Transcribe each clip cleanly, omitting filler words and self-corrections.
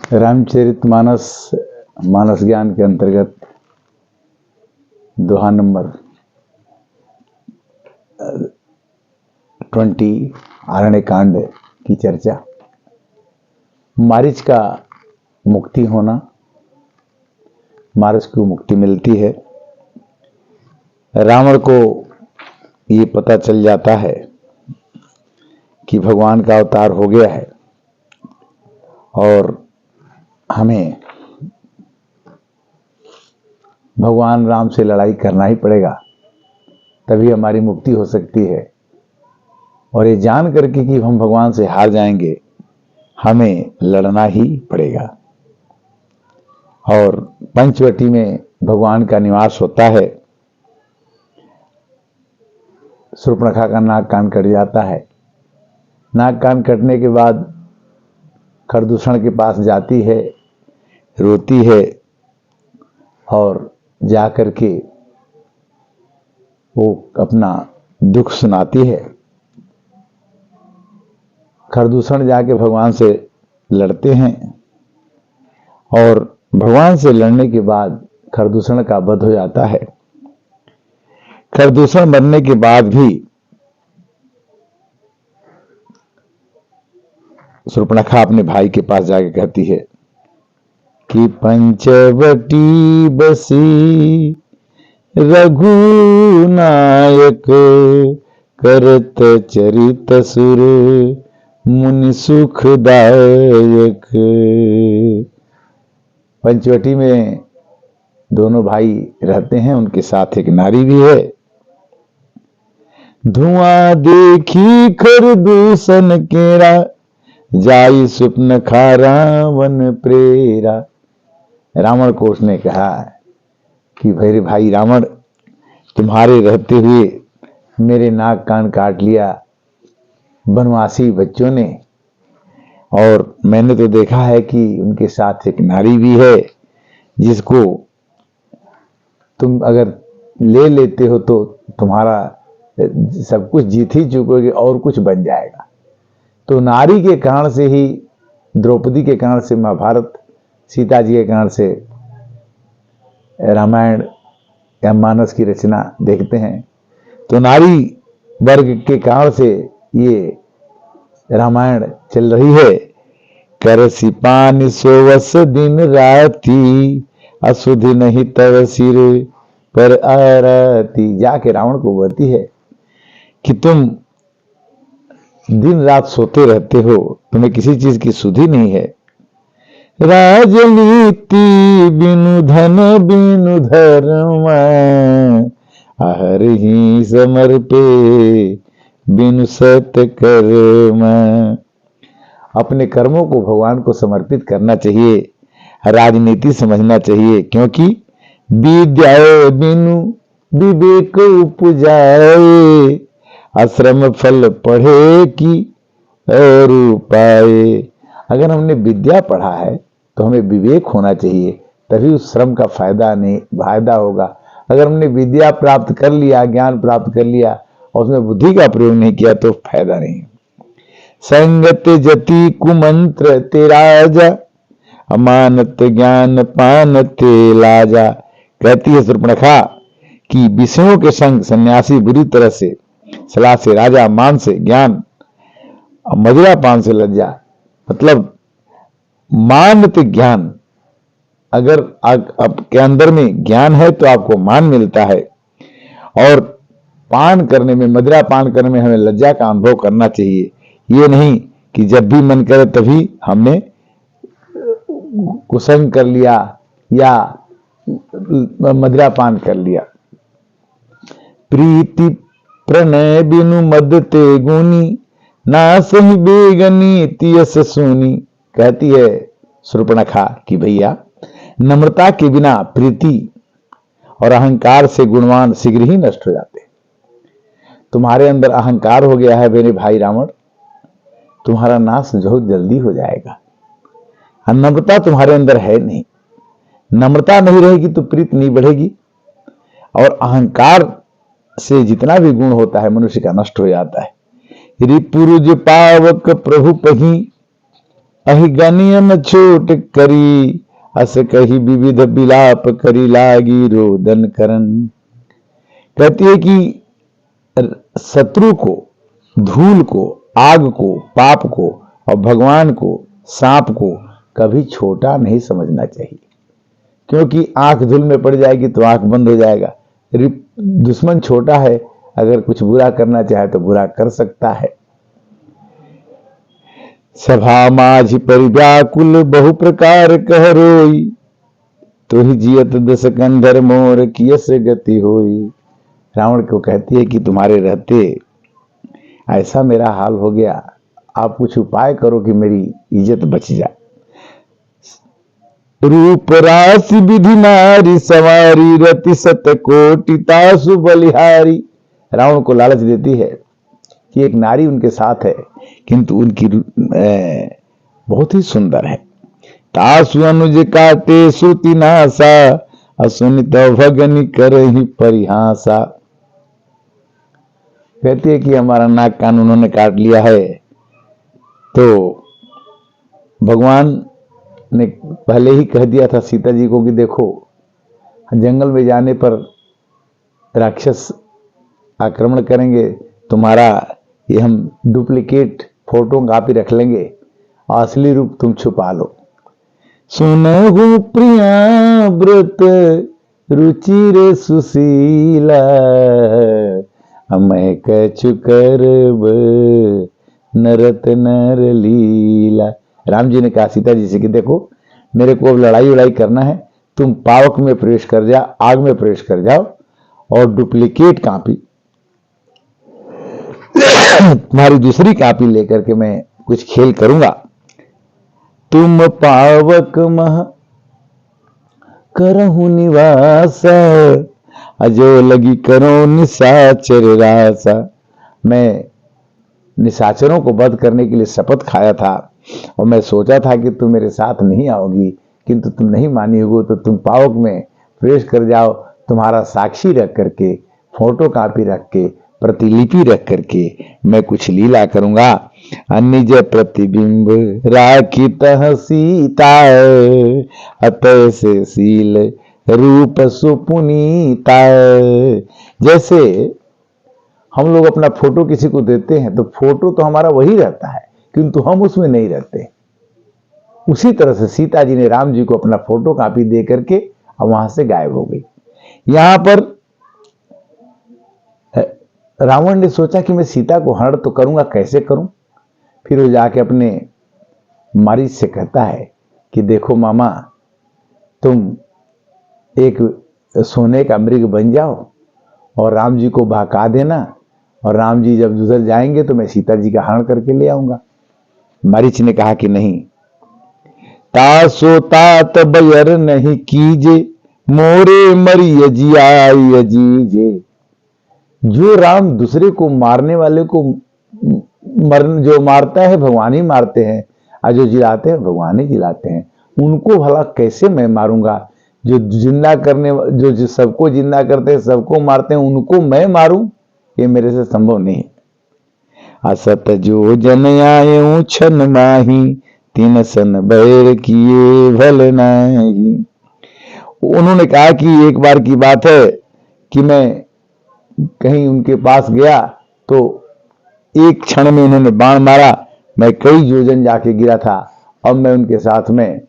रामचरितमानस मानस ज्ञान के अंतर्गत दोहा नंबर 20 आरण्य कांड की चर्चा। मारीच का मुक्ति होना, मारीच को मुक्ति मिलती है। रावण को ये पता चल जाता है कि भगवान का अवतार हो गया है और हमें भगवान राम से लड़ाई करना ही पड़ेगा, तभी हमारी मुक्ति हो सकती है। और ये जान करके कि हम भगवान से हार जाएंगे, हमें लड़ना ही पड़ेगा। और पंचवटी में भगवान का निवास होता है। शूर्पणखा का नाक कान कट जाता है। नाक कान कटने के बाद खरदूषण के पास जाती है, रोती है और जा करके वो अपना दुख सुनाती है। खरदूषण जाके भगवान से लड़ते हैं और भगवान से लड़ने के बाद खरदूषण का वध हो जाता है। खरदूषण मरने के बाद भी शूर्पणखा अपने भाई के पास जाके कहती है कि पंचवटी बसी रघुनायक, करत चरित सुर मुनि सुखदायक। पंचवटी में दोनों भाई रहते हैं, उनके साथ एक नारी भी है। धुआं देखी खरदूषण केरा, जाई शूर्पणखा रावण प्रेरा। रावण को उसने कहा कि मेरे भाई रावण, तुम्हारे रहते हुए मेरे नाक कान काट लिया वनवासी बच्चों ने, और मैंने तो देखा है कि उनके साथ एक नारी भी है जिसको तुम अगर ले लेते हो तो तुम्हारा सब कुछ जीत ही चुकोगे और कुछ बन जाएगा। तो नारी के कारण से ही, द्रौपदी के कारण से महाभारत, सीता जी के कारण से रामायण या मानस की रचना देखते हैं। तो नारी वर्ग के कारण से ये रामायण चल रही है। कर सिपान सोवस दिन राती, असुधि नहीं तव सिर पर आरती। जाके रावण को बोलती है कि तुम दिन रात सोते रहते हो, तुम्हें किसी चीज की सुधि नहीं है। राजनीति बिनु धन बिनु धर्म, आहर ही समर्पे बिनु सत्कर्म। अपने कर्मों को भगवान को समर्पित करना चाहिए, राजनीति समझना चाहिए, क्योंकि विद्या बिनु विवेक उपजाए, आश्रम फल पढ़े की और पाए। अगर हमने विद्या पढ़ा है तो हमें विवेक होना चाहिए, तभी उस श्रम का फायदा होगा। अगर हमने विद्या प्राप्त कर लिया, ज्ञान प्राप्त कर लिया और उसमें बुद्धि का प्रयोग नहीं किया तो फायदा नहीं। संगत जति कुमंत्र ते राजा, अमानत ज्ञान पान ते लाजा। कहती है शूर्पणखा कि विषयों के संग सन्यासी बुरी तरह से, सलाह से राजा, मान से ज्ञान, मदिरा पान से लज्जा। मतलब मानत ज्ञान, अगर आपके अंदर में ज्ञान है तो आपको मान मिलता है। और पान करने में, मदिरा पान करने में हमें लज्जा का अनुभव करना चाहिए। ये नहीं कि जब भी मन करे तभी हमने कुसंग कर लिया या मदिरा पान कर लिया। प्रीति प्रणय बिनु मद ते गुनी, ना सही बेगनी तियस सुनी। कहती है शूर्पणखा कि भैया, नम्रता के बिना प्रीति और अहंकार से गुणवान शीघ्र ही नष्ट हो जाते। तुम्हारे अंदर अहंकार हो गया है मेरे भाई रावण, तुम्हारा नाश बहुत जल्दी हो जाएगा। नम्रता तुम्हारे अंदर है नहीं, नम्रता नहीं रहेगी तो प्रीति नहीं बढ़ेगी, और अहंकार से जितना भी गुण होता है मनुष्य का नष्ट हो जाता है। रिपुरुज पावक प्रभु पही, अहि गनियन छोट करी, अस कही विविध विलाप करी लागी रोदन करन। कहती है कि शत्रु को, धूल को, आग को, पाप को और भगवान को, सांप को कभी छोटा नहीं समझना चाहिए, क्योंकि आंख धूल में पड़ जाएगी तो आंख बंद हो जाएगा। दुश्मन छोटा है, अगर कुछ बुरा करना चाहे तो बुरा कर सकता है। सभा माझ परिव्याकुल बहु प्रकार कह रोई, तो ही जियत दस कंधर मोर कियस गति होई। रावण को कहती है कि तुम्हारे रहते ऐसा मेरा हाल हो गया, आप कुछ उपाय करो कि मेरी इज्जत बच जाए। रूप राशि विधि नारी सवारी, रति सत कोटि तासु बलिहारी। रावण को लालच देती है कि एक नारी उनके साथ है, किंतु उनकी बहुत ही सुंदर है। तासु अनुज काटे श्रुति नासा, असुनित भगनि करहि परिहासा। कहती है कि हमारा नाक कान उन्होंने काट लिया है। तो भगवान ने पहले ही कह दिया था सीता जी को कि देखो, जंगल में जाने पर राक्षस आक्रमण करेंगे, तुम्हारा ये हम डुप्लीकेट फोटो कॉपी रख लेंगे, असली रूप तुम छुपा लो। सुनहु प्रिया व्रत रुचिर सुशीला, मैं कछु करब नरत नर लीला। राम जी ने कहा सीता जी से कि देखो, मेरे को अब लड़ाई उड़ाई करना है, तुम पावक में प्रवेश कर जाओ, आग में प्रवेश कर जाओ और डुप्लीकेट कॉपी तुम्हारी दूसरी कॉपी लेकर के मैं कुछ खेल करूंगा। तुम पावक मह करहु निवास, अजो लगी करो निशाचर रासा। मैं निशाचरों को वध करने के लिए शपथ खाया था और मैं सोचा था कि तुम मेरे साथ नहीं आओगी, किंतु तुम नहीं मानी हो, तो तुम पावक में प्रवेश कर जाओ। तुम्हारा साक्षी रख करके, फोटो कॉपी रख के, प्रतिलिपि रख करके मैं कुछ लीला करूंगा। निज प्रतिबिंब राखी तह सीता, अतः से सील रूप सुपुनीता। जैसे हम लोग अपना फोटो किसी को देते हैं तो फोटो तो हमारा वही रहता है, किंतु हम उसमें नहीं रहते। उसी तरह से सीता जी ने राम जी को अपना फोटो कॉपी दे करके और वहां से गायब हो गई। यहां पर रावण ने सोचा कि मैं सीता को हरण तो करूंगा, कैसे करूं। फिर वो जाके अपने मारीच से कहता है कि देखो मामा, तुम एक सोने का मृग बन जाओ और राम जी को बहका देना, और राम जी जब उधर जाएंगे तो मैं सीता जी का हरण करके ले आऊंगा। मारीच ने कहा कि नहीं, तासो तात बयर नहीं कीजे, मोरे मरिय जियाई अजीजे। जो राम दूसरे को मारने वाले को जो मारता है भगवान ही मारते हैं, और जो जिलाते हैं भगवान ही जिलाते हैं, उनको भला कैसे मैं मारूंगा। जो जिंदा करने, जो सबको जिंदा करते हैं, सबको मारते हैं, उनको मैं मारूं, ये मेरे से संभव नहीं। असत जो जन आए छन माही, तीन सन बैर किए भल नहीं। उन्होंने कहा कि एक बार की बात है कि मैं कहीं उनके पास गया तो एक क्षण में उन्होंने बाण मारा, मैं कई योजन जाके गिरा था। अब मैं उनके साथ में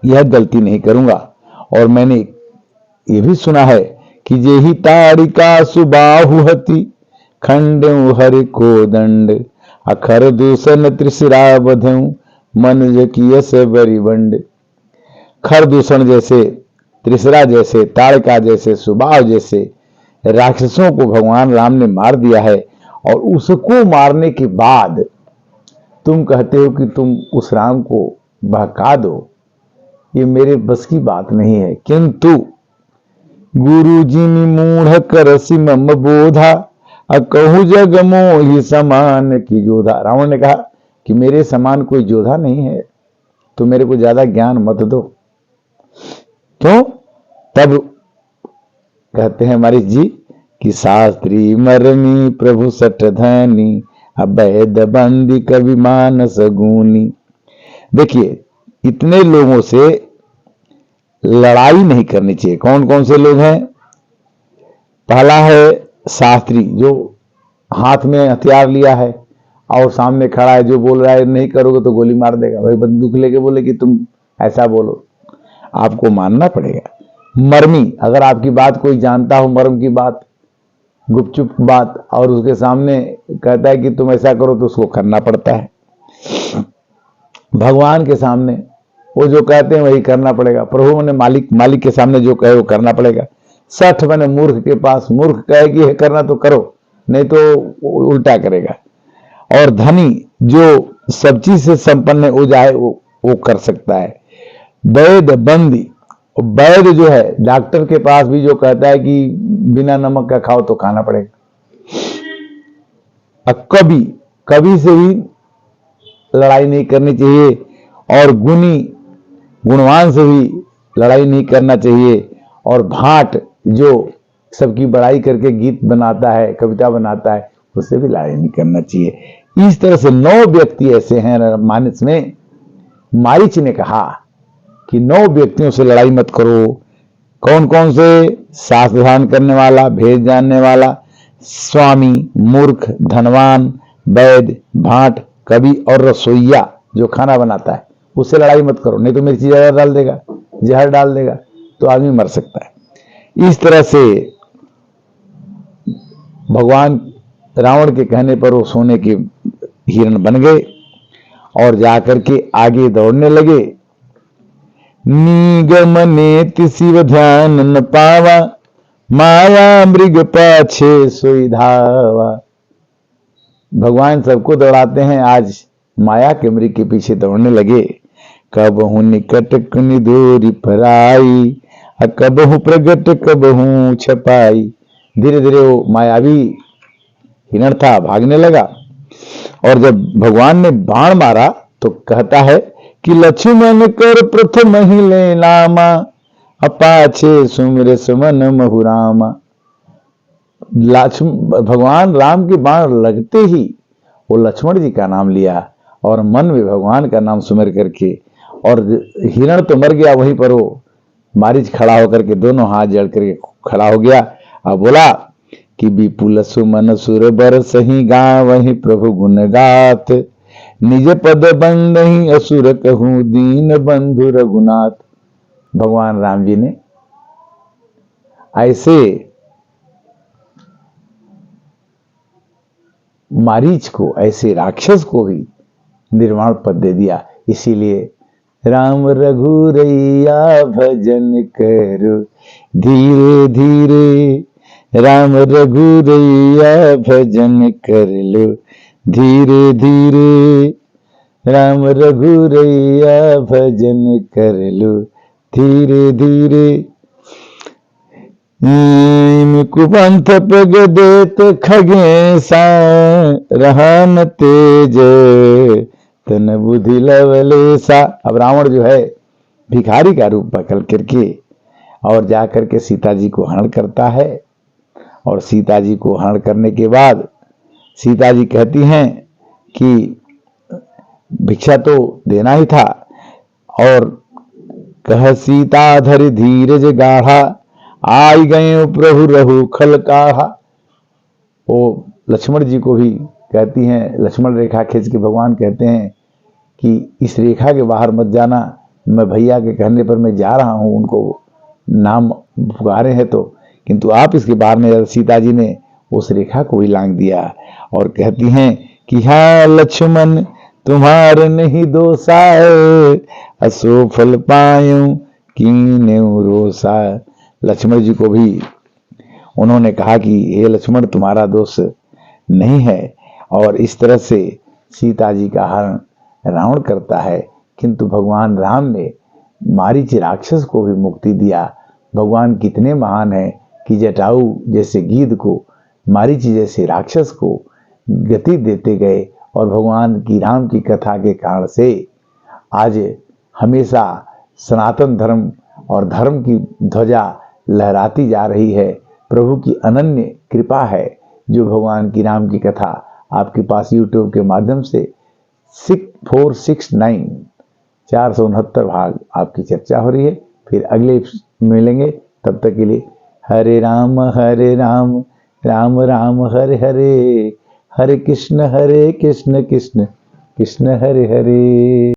यह गलती नहीं करूंगा। और मैंने ये भी सुना है कि जेहि तारिका सुबाहु हति, खंड हरि को दंड, अखर दूषण त्रिशिरा बधऊ, मनुज कियस बरि बंड। खर दूषण जैसे, त्रिशिरा जैसे, ताड़का जैसे, सुबाह जैसे राक्षसों को भगवान राम ने मार दिया है, और उसको मारने के बाद तुम कहते हो कि तुम उस राम को बहका दो, ये मेरे बस की बात नहीं है। किंतु गुरु जी मूढ़ कर सिमम बोधा, अकहु जग मोहि समान की जोधा। रावण ने कहा कि मेरे समान कोई जोधा नहीं है, तो मेरे को ज्यादा ज्ञान मत दो। क्यों? तब कहते हैं मारीच जी कि शास्त्री मरनी प्रभु सठ धनी, अवैध बंदी कवि मानस गुनी। देखिए, इतने लोगों से लड़ाई नहीं करनी चाहिए। कौन कौन से लोग हैं? पहला है शास्त्री, जो हाथ में हथियार लिया है और सामने खड़ा है, जो बोल रहा है नहीं करोगे तो गोली मार देगा। भाई बंदूक लेके बोले कि तुम ऐसा बोलो, आपको मानना पड़ेगा। मर्मी, अगर आपकी बात कोई जानता हो, मर्म की बात, गुपचुप बात, और उसके सामने कहता है कि तुम ऐसा करो, तो उसको करना पड़ता है। भगवान के सामने वो जो कहते हैं वही करना पड़ेगा। प्रभु ने मालिक के सामने जो कहे वो करना पड़ेगा। 60 मैंने मूर्ख के पास, मूर्ख कहे कि करना तो करो, नहीं तो उल्टा करेगा। और धनी जो सब चीज से संपन्न है, वो जाए वो कर सकता है। वैद बंदी, वैद जो है डॉक्टर के पास भी जो कहता है कि बिना नमक का खाओ तो खाना पड़ेगा। कवि, कवि से भी लड़ाई नहीं करनी चाहिए, और गुणी गुणवान से भी लड़ाई नहीं करना चाहिए। और भाट जो सबकी बड़ाई करके गीत बनाता है, कविता बनाता है, उससे भी लड़ाई नहीं करना चाहिए। इस तरह से 9 व्यक्ति ऐसे हैं राममानस में। मारीच ने कहा कि 9 व्यक्तियों से लड़ाई मत करो। कौन कौन से? शास्त्र धारण करने वाला, भेद जानने वाला, स्वामी, मूर्ख, धनवान, वैद, भाट, कवि और रसोईया जो खाना बनाता है, उससे लड़ाई मत करो, नहीं तो मिर्ची ज्यादा डाल देगा, जहर डाल देगा, तो आदमी मर सकता है। इस तरह से भगवान रावण के कहने पर वो सोने के हिरण बन गए और जाकर के आगे दौड़ने लगे। निगमने शिव ध्यान न पावा, माया मृग पाछे सोई धावा। भगवान सबको दौड़ाते हैं, आज माया के मृग के पीछे दौड़ने लगे। कब हूं निकट कुनि दूरी पराई, कब हूं प्रगट कब हूं छपाई। धीरे धीरे वो मायावी हिरण था, भागने लगा। और जब भगवान ने बाण मारा तो कहता है कि लक्ष्मण कर प्रथम ही ले नामा, अपाछे सुमिर सुमन महुरामा। भगवान राम के बाण लगते ही वो लक्ष्मण जी का नाम लिया और मन में भगवान का नाम सुमिर करके, और हिरण तो मर गया, वहीं पर वो मारीच खड़ा होकर के दोनों हाथ जड़ करके खड़ा हो गया। अब बोला कि विपुल सुमन सुर बर सही गावहि प्रभु गुण गाथ, निज पद बंदहि असुर कहूं दीन बंधु रघुनाथ। भगवान राम जी ने ऐसे मारीच को, ऐसे राक्षस को भी निर्वाण पद दे दिया। इसीलिए राम रघुरैया भजन करो धीरे धीरे, राम रघुरैया भजन कर लो धीरे धीरे, राम रघुरैया भजन कर लो धीरे धीरे। कुपंथ पग देत खगेसा, रहन तेज तन बुद्धि लवलेसा। अब रावण जो है भिखारी का रूप पकड़ करके और जाकर के सीता जी को हरण करता है। और सीता जी को हरण करने के बाद सीता जी कहती हैं कि भिक्षा तो देना ही था, और कह सीता धरि धीरज गाढ़ा, आई गए प्रभु रहु खल काढ़ा। वो लक्ष्मण जी को भी कहती हैं, लक्ष्मण रेखा खींच के भगवान कहते हैं कि इस रेखा के बाहर मत जाना, मैं भैया के कहने पर मैं जा रहा हूं, उनको नाम पुकारे हैं तो, किंतु आप इसके बाहर में। सीता जी ने उस रेखा को भी लांग दिया और कहती हैं कि हाँ लक्ष्मण तुम्हारे नहीं दोषा, असो फल पायूं कीन्यू रोसा। लक्ष्मण जी को भी उन्होंने कहा कि हे लक्ष्मण तुम्हारा दोष नहीं है। और इस तरह से सीता जी का हरण रावण करता है, किंतु भगवान राम ने मारीच राक्षस को भी मुक्ति दिया। भगवान कितने महान हैं कि जटाऊ जैसे गीध को, मारीच जैसे राक्षस को गति देते गए, और भगवान की राम की कथा के कारण से आज हमेशा सनातन धर्म और धर्म की ध्वजा लहराती जा रही है। प्रभु की अनन्य कृपा है जो भगवान की राम की कथा आपके पास YouTube के माध्यम से 6469 469 भाग आपकी चर्चा हो रही है। फिर अगले मिलेंगे, तब तक के लिए हरे राम राम राम हरे हरे, हरे कृष्ण कृष्ण कृष्ण हरे हरे।